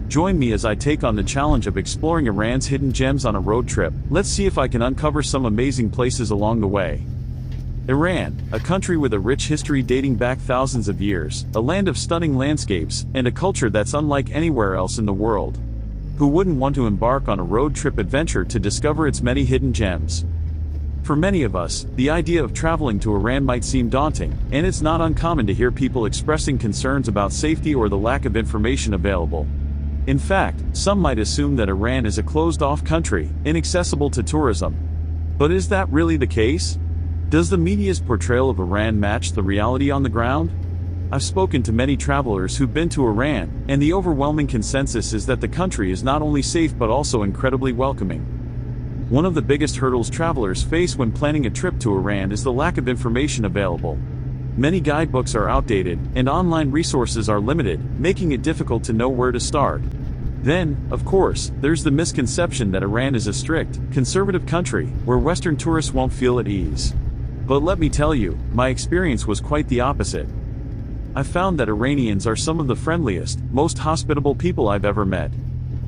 Join me as I take on the challenge of exploring Iran's hidden gems on a road trip. Let's see if I can uncover some amazing places along the way. Iran, a country with a rich history dating back thousands of years, a land of stunning landscapes, and a culture that's unlike anywhere else in the world. Who wouldn't want to embark on a road trip adventure to discover its many hidden gems? For many of us, the idea of traveling to Iran might seem daunting, and it's not uncommon to hear people expressing concerns about safety or the lack of information available. In fact, some might assume that Iran is a closed-off country, inaccessible to tourism. But is that really the case? Does the media's portrayal of Iran match the reality on the ground? I've spoken to many travelers who've been to Iran, and the overwhelming consensus is that the country is not only safe but also incredibly welcoming. One of the biggest hurdles travelers face when planning a trip to Iran is the lack of information available. Many guidebooks are outdated, and online resources are limited, making it difficult to know where to start. Then, of course, there's the misconception that Iran is a strict, conservative country, where Western tourists won't feel at ease. But let me tell you, my experience was quite the opposite. I found that Iranians are some of the friendliest, most hospitable people I've ever met.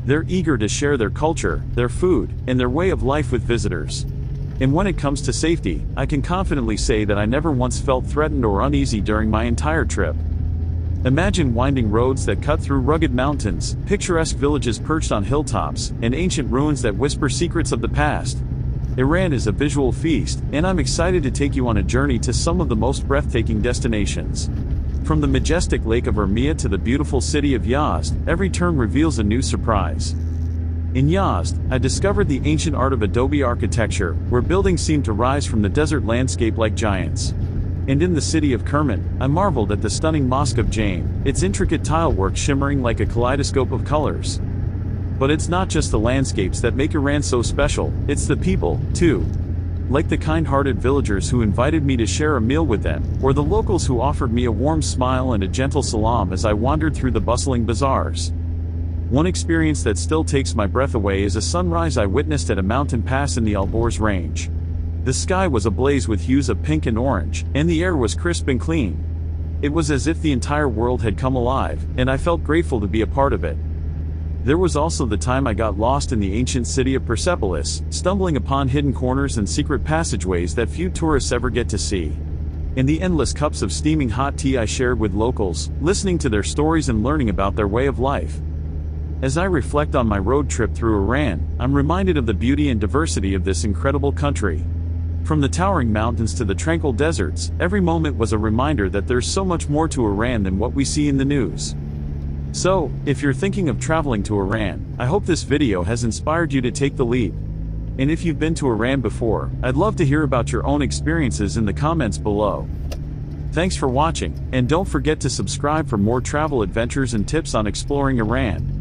They're eager to share their culture, their food, and their way of life with visitors. And when it comes to safety, I can confidently say that I never once felt threatened or uneasy during my entire trip. Imagine winding roads that cut through rugged mountains, picturesque villages perched on hilltops, and ancient ruins that whisper secrets of the past. Iran is a visual feast, and I'm excited to take you on a journey to some of the most breathtaking destinations. From the majestic Lake of Urmia to the beautiful city of Yazd, every turn reveals a new surprise. In Yazd, I discovered the ancient art of adobe architecture, where buildings seem to rise from the desert landscape like giants. And in the city of Kerman, I marveled at the stunning Mosque of Jain, its intricate tilework shimmering like a kaleidoscope of colors. But it's not just the landscapes that make Iran so special, it's the people, too. Like the kind-hearted villagers who invited me to share a meal with them, or the locals who offered me a warm smile and a gentle salam as I wandered through the bustling bazaars. One experience that still takes my breath away is a sunrise I witnessed at a mountain pass in the Alborz range. The sky was ablaze with hues of pink and orange, and the air was crisp and clean. It was as if the entire world had come alive, and I felt grateful to be a part of it. There was also the time I got lost in the ancient city of Persepolis, stumbling upon hidden corners and secret passageways that few tourists ever get to see. And the endless cups of steaming hot tea I shared with locals, listening to their stories and learning about their way of life. As I reflect on my road trip through Iran, I'm reminded of the beauty and diversity of this incredible country. From the towering mountains to the tranquil deserts, every moment was a reminder that there's so much more to Iran than what we see in the news. So, if you're thinking of traveling to Iran, I hope this video has inspired you to take the leap. And if you've been to Iran before, I'd love to hear about your own experiences in the comments below. Thanks for watching, and don't forget to subscribe for more travel adventures and tips on exploring Iran.